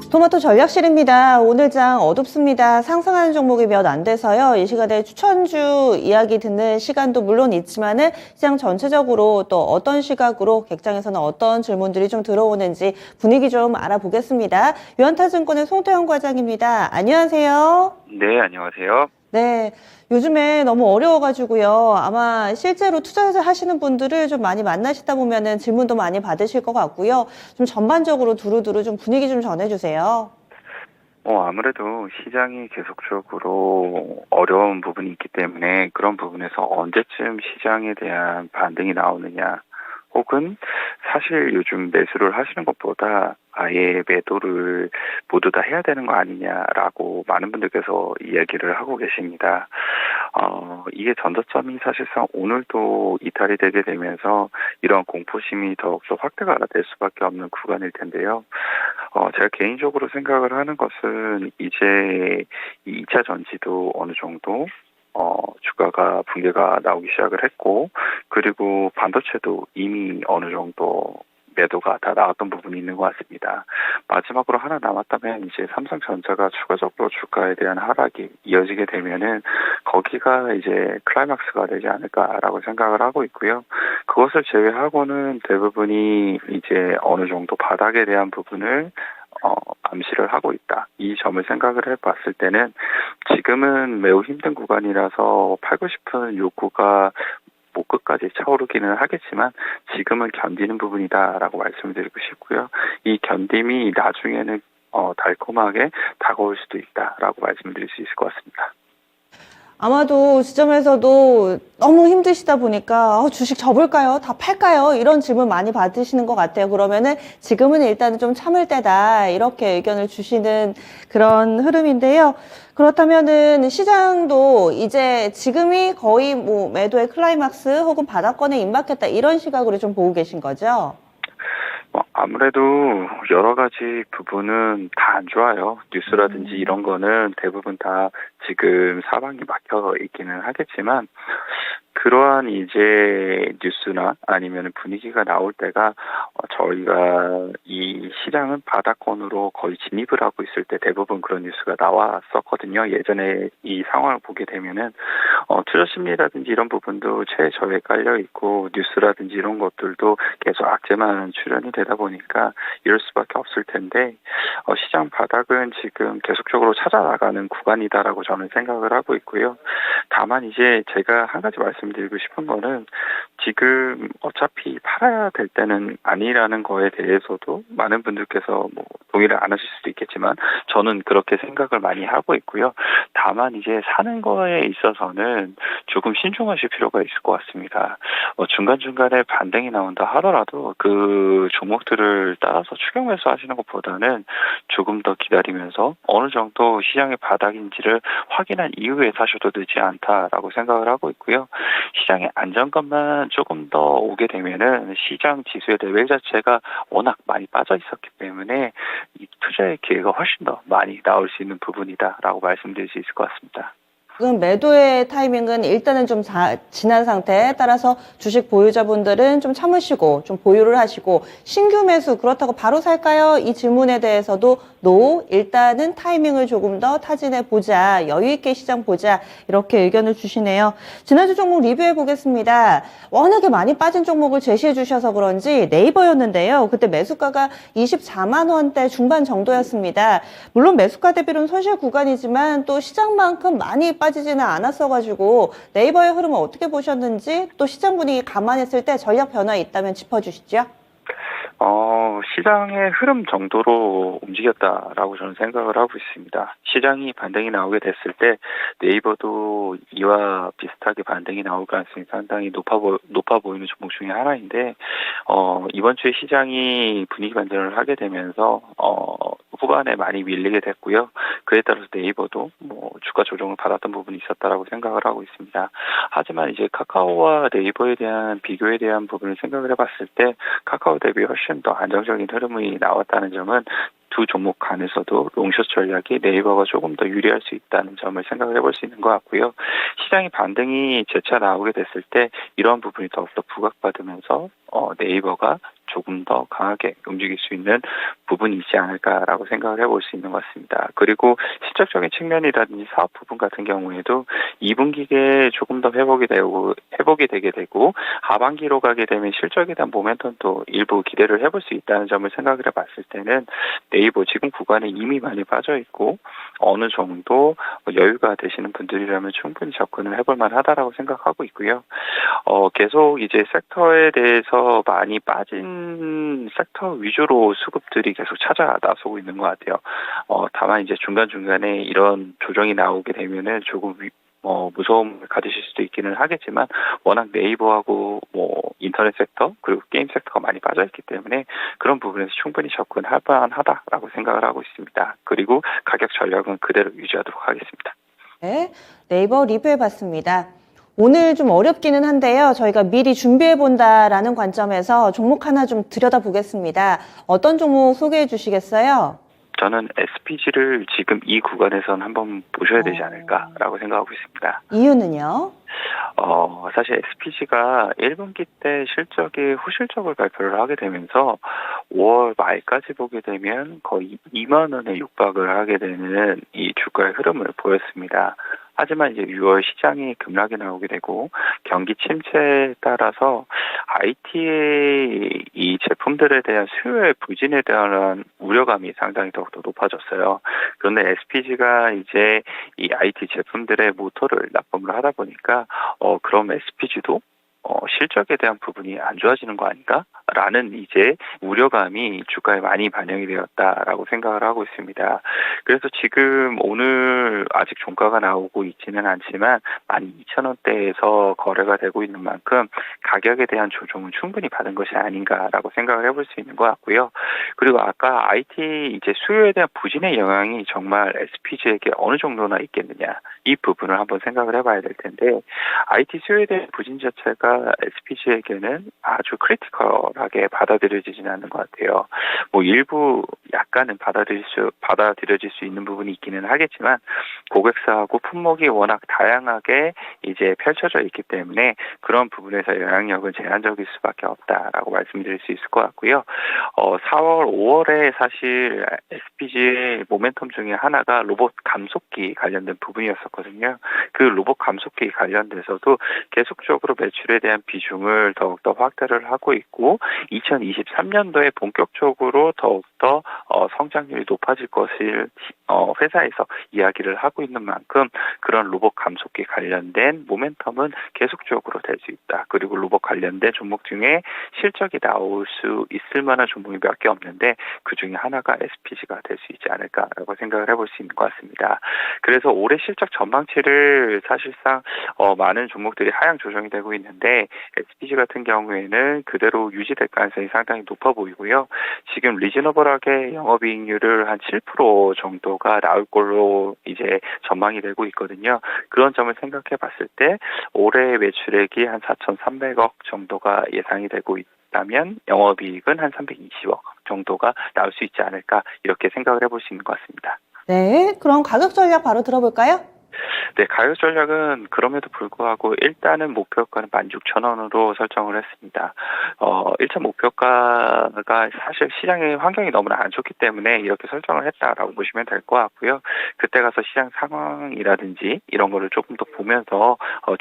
토마토 전략실입니다. 오늘 장 어둡습니다. 상승하는 종목이 몇 안 돼서요. 이 시간에 추천주 이야기 듣는 시간도 물론 있지만은 시장 전체적으로 또 어떤 시각으로 객장에서는 어떤 질문들이 좀 들어오는지 분위기 좀 알아보겠습니다. 유한타증권의 송태영 과장입니다. 안녕하세요. 네, 안녕하세요. 네, 요즘에 너무 어려워가지고요. 아마 실제로 투자를 하시는 분들을 좀 많이 만나시다 보면은 질문도 많이 받으실 것 같고요. 좀 전반적으로 두루두루 좀 분위기 좀 전해주세요. 아무래도 시장이 계속적으로 어려운 부분이 있기 때문에 그런 부분에서 언제쯤 시장에 대한 반등이 나오느냐, 혹은 사실 요즘 매수를 하시는 것보다 아예 매도를 모두 다 해야 되는 거 아니냐라고 많은 분들께서 이야기를 하고 계십니다. 이게 전저점이 사실상 오늘도 이탈이 되게 되면서 이런 공포심이 더욱더 확대가 될 수밖에 없는 구간일 텐데요. 제가 개인적으로 생각을 하는 것은 이제 이 2차 전지도 어느 정도 주가가 붕괴가 나오기 시작을 했고, 그리고 반도체도 이미 어느 정도 매도가 다 나왔던 부분이 있는 것 같습니다. 마지막으로 하나 남았다면 이제 삼성전자가 추가적으로 주가에 대한 하락이 이어지게 되면은 거기가 이제 클라이막스가 되지 않을까라고 생각을 하고 있고요. 그것을 제외하고는 대부분이 이제 어느 정도 바닥에 대한 부분을 암시를 하고 있다. 이 점을 생각을 해봤을 때는 지금은 매우 힘든 구간이라서 팔고 싶은 욕구가 목 끝까지 차오르기는 하겠지만 지금은 견디는 부분이다라고 말씀을 드리고 싶고요. 이 견딤이 나중에는 달콤하게 다가올 수도 있다라고 말씀을 드릴 수 있을 것 같습니다. 아마도 지점에서도 너무 힘드시다 보니까 주식 접을까요? 다 팔까요? 이런 질문 많이 받으시는 것 같아요. 그러면은 지금은 일단은 좀 참을 때다 이렇게 의견을 주시는 그런 흐름인데요. 그렇다면은 시장도 이제 지금이 거의 뭐 매도의 클라이막스 혹은 바닥권에 임박했다 이런 시각으로 좀 보고 계신 거죠? 아무래도 여러 가지 부분은 다 안 좋아요. 뉴스라든지 이런 거는 대부분 다 지금 사방이 막혀 있기는 하겠지만, 그러한 이제 뉴스나 아니면 분위기가 나올 때가 저희가 이 시장은 바닥권으로 거의 진입을 하고 있을 때 대부분 그런 뉴스가 나왔었거든요. 예전에 이 상황을 보게 되면은 투자 심리라든지 이런 부분도 최저에 깔려 있고, 뉴스라든지 이런 것들도 계속 악재만 출현이 되다 보니까 이럴 수밖에 없을 텐데, 시장 바닥은 지금 계속적으로 찾아나가는 구간이다라고 저는 생각을 하고 있고요. 다만 이제 제가 한 가지 말씀드리고 싶은 거는, 지금 어차피 팔아야 될 때는 아니라는 거에 대해서도 많은 분들께서 뭐 동의를 안 하실 수도 있겠지만 저는 그렇게 생각을 많이 하고 있고요. 다만 이제 사는 거에 있어서는 조금 신중하실 필요가 있을 것 같습니다. 중간중간에 반등이 나온다 하더라도 그 종목들을 따라서 추격 매수하시는 것보다는 조금 더 기다리면서 어느 정도 시장의 바닥인지를 확인한 이후에 사셔도 되지 않다라고 생각을 하고 있고요. 시장의 안정감만 조금 더 오게 되면은 시장 지수의 레벨 자체가 워낙 많이 빠져 있었기 때문에 이 투자의 기회가 훨씬 더 많이 나올 수 있는 부분이다라고 말씀드릴 수 있을 것 같습니다. 지금 매도의 타이밍은 일단은 좀 지난 상태에 따라서 주식 보유자분들은 좀 참으시고 좀 보유를 하시고, 신규 매수 그렇다고 바로 살까요? 이 질문에 대해서도 일단은 타이밍을 조금 더 타진해 보자, 여유 있게 시장 보자 이렇게 의견을 주시네요. 지난주 종목 리뷰해 보겠습니다. 워낙에 많이 빠진 종목을 제시해 주셔서 그런지 네이버였는데요. 그때 매수가가 24만 원대 중반 정도였습니다. 물론 매수가 대비로는 손실 구간이지만 또 시장만큼 많이 빠지지는 않았어가지고 네이버의 흐름을 어떻게 보셨는지, 또 시장 분위기 감안했을 때 전략 변화 있다면 짚어주시죠. 시장의 흐름 정도로 움직였다라고 저는 생각을 하고 있습니다. 시장이 반등이 나오게 됐을 때 네이버도 이와 비슷하게 반등이 나올 가능성이 상당히 높아 보이는 종목 중에 하나인데, 이번 주에 시장이 분위기 반전을 하게 되면서 후반에 많이 밀리게 됐고요. 그에 따라서 네이버도 뭐 주가 조정을 받았던 부분이 있었다라고 생각을 하고 있습니다. 하지만 이제 카카오와 네이버에 대한 비교에 대한 부분을 생각을 해봤을 때 카카오 대비 훨씬 더 안정적인 흐름이 나왔다는 점은 두 종목 간에서도 롱숏 전략이 네이버가 조금 더 유리할 수 있다는 점을 생각을 해볼 수 있는 것 같고요. 시장의 반등이 재차 나오게 됐을 때 이러한 부분이 더욱더 부각받으면서 네이버가 조금 더 강하게 움직일 수 있는 부분이 있지 않을까라고 생각을 해볼 수 있는 것 같습니다. 그리고 실적적인 측면이라든지 사업 부분 같은 경우에도 2분기에 조금 더 회복이 되게 되고 하반기로 가게 되면 실적에 대한 모멘텀도 일부 기대를 해볼 수 있다는 점을 생각을 해봤을 때는 네이버 지금 구간에 이미 많이 빠져 있고 어느 정도 여유가 되시는 분들이라면 충분히 접근을 해볼 만하다라고 생각하고 있고요. 계속 이제 섹터에 대해서 많이 빠진 섹터 위주로 수급들이 계속 찾아 나서고 있는 것 같아요. 다만 이제 중간중간에 이런 조정이 나오게 되면은 조금 무서움을 가지실 수도 있기는 하겠지만 워낙 네이버하고 인터넷 섹터 그리고 게임 섹터가 많이 빠져있기 때문에 그런 부분에서 충분히 접근할 만하다라고 생각을 하고 있습니다. 그리고 가격 전략은 그대로 유지하도록 하겠습니다. 네, 네이버 리뷰해봤습니다. 오늘 좀 어렵기는 한데요. 저희가 미리 준비해본다라는 관점에서 종목 하나 좀 들여다보겠습니다. 어떤 종목 소개해 주시겠어요? 저는 SPG를 지금 이 구간에서는 한번 보셔야 되지 않을까라고 생각하고 있습니다. 이유는요? 사실 SPG가 1분기 때 실적이 후실적을 발표를 하게 되면서 5월 말까지 보게 되면 거의 2만 원에 육박을 하게 되는 이 주가의 흐름을 보였습니다. 하지만 이제 6월 시장이 급락이 나오게 되고 경기 침체에 따라서 IT의 이 제품들에 대한 수요의 부진에 대한 우려감이 상당히 더욱더 높아졌어요. 그런데 SPG가 이제 이 IT 제품들의 모터를 납품을 하다 보니까 그럼 SPG도 실적에 대한 부분이 안 좋아지는 거 아닌가라는 이제 우려감이 주가에 많이 반영이 되었다라고 생각을 하고 있습니다. 그래서 지금 오늘 아직 종가가 나오고 있지는 않지만 12,000원대에서 거래가 되고 있는 만큼 가격에 대한 조정은 충분히 받은 것이 아닌가라고 생각을 해볼 수 있는 것 같고요. 그리고 아까 IT 이제 수요에 대한 부진의 영향이 정말 SPG에게 어느 정도나 있겠느냐 이 부분을 한번 생각을 해봐야 될 텐데 IT 수요에 대한 부진 자체가 SPG에게는 아주 크리티컬하게 받아들여지지는 않는 것 같아요. 일부 약간은 받아들여질 수 있는 부분이 있기는 하겠지만 고객사하고 품목이 워낙 다양하게 이제 펼쳐져 있기 때문에 그런 부분에서 영향력은 제한적일 수밖에 없다라고 말씀드릴 수 있을 것 같고요. 4월, 5월에 사실 SPG의 모멘텀 중에 하나가 로봇 감속기 관련된 부분이었었거든요. 그 로봇 감속기 관련돼서도 계속적으로 매출에 대한 비중을 더욱더 확대를 하고 있고 2023년도에 본격적으로 더욱더 성장률이 높아질 것을 회사에서 이야기를 하고 있는 만큼 그런 로봇 감속기 관련된 모멘텀은 계속적으로 될 수 있다. 그리고 로봇 관련된 종목 중에 실적이 나올 수 있을 만한 종목이 몇 개 없는데 그 중에 하나가 SPG가 될 수 있지 않을까라고 생각을 해볼 수 있는 것 같습니다. 그래서 올해 실적 전망치를 사실상 많은 종목들이 하향 조정이 되고 있는데 SPG 같은 경우에는 그대로 유지될 가능성이 상당히 높아 보이고요. 지금 리즈너블하게 영업이익률을 한 7% 정도가 나올 걸로 이제 전망이 되고 있거든요. 그런 점을 생각해 봤을 때 올해 매출액이 한 4,300억 정도가 예상이 되고 있다면 영업이익은 한 320억 정도가 나올 수 있지 않을까 이렇게 생각을 해볼 수 있는 것 같습니다. 네, 그럼 가격 전략 바로 들어볼까요? 네, 가격 전략은 그럼에도 불구하고 일단은 목표가는 16,000원으로 설정을 했습니다. 1차 목표가가 사실 시장의 환경이 너무나 안 좋기 때문에 이렇게 설정을 했다라고 보시면 될 것 같고요. 그때 가서 시장 상황이라든지 이런 거를 조금 더 보면서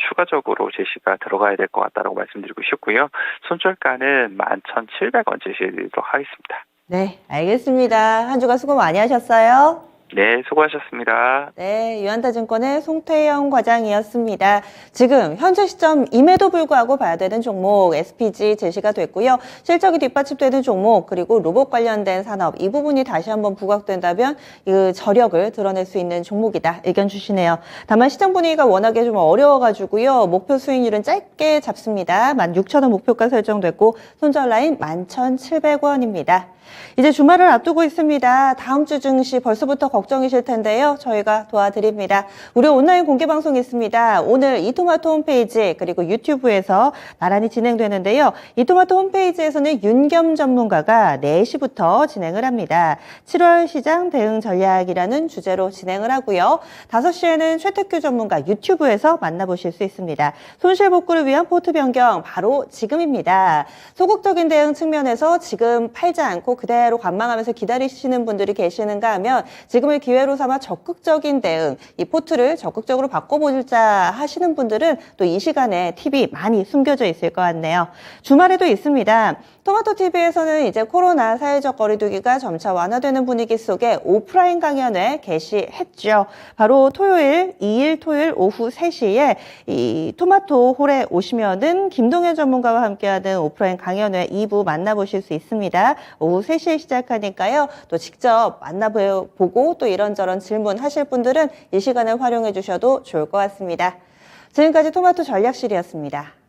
추가적으로 제시가 들어가야 될 것 같다라고 말씀드리고 싶고요. 손절가는 11,700원 제시드리도록 하겠습니다. 네, 알겠습니다. 한 주간 수고 많이 하셨어요. 네, 수고하셨습니다. 네, 유한타증권의 송태영 과장이었습니다. 지금 현재 시점임에도 불구하고 봐야 되는 종목 SPG 제시가 됐고요. 실적이 뒷받침되는 종목 그리고 로봇 관련된 산업 이 부분이 다시 한번 부각된다면 그 저력을 드러낼 수 있는 종목이다 의견 주시네요. 다만 시장 분위기가 워낙에 좀 어려워가지고요. 목표 수익률은 짧게 잡습니다. 16,000원 목표가 설정됐고 손절 라인 11,700원입니다. 이제 주말을 앞두고 있습니다. 다음 주 증시 벌써부터 걱정이실 텐데요. 저희가 도와드립니다. 무료 온라인 공개 방송이 있습니다. 오늘 이토마토 홈페이지 그리고 유튜브에서 나란히 진행되는데요. 이토마토 홈페이지에서는 윤겸 전문가가 4시부터 진행을 합니다. 7월 시장 대응 전략이라는 주제로 진행을 하고요. 5시에는 최특규 전문가 유튜브에서 만나보실 수 있습니다. 손실 복구를 위한 포트 변경 바로 지금입니다. 소극적인 대응 측면에서 지금 팔지 않고 그대로 관망하면서 기다리시는 분들이 계시는가 하면 지금을 기회로 삼아 적극적인 대응, 이 포트를 적극적으로 바꿔보자 하시는 분들은 또 이 시간에 팁이 많이 숨겨져 있을 것 같네요. 주말에도 있습니다. 토마토TV에서는 이제 코로나 사회적 거리두기가 점차 완화되는 분위기 속에 오프라인 강연회 개시했죠. 바로 토요일, 2일 토요일 오후 3시에 이 토마토 홀에 오시면은 김동현 전문가와 함께하는 오프라인 강연회 2부 만나보실 수 있습니다. 오후 3시에 시작하니까요. 또 직접 만나보고 또 이런저런 질문하실 분들은 이 시간을 활용해 주셔도 좋을 것 같습니다. 지금까지 토마토 전략실이었습니다.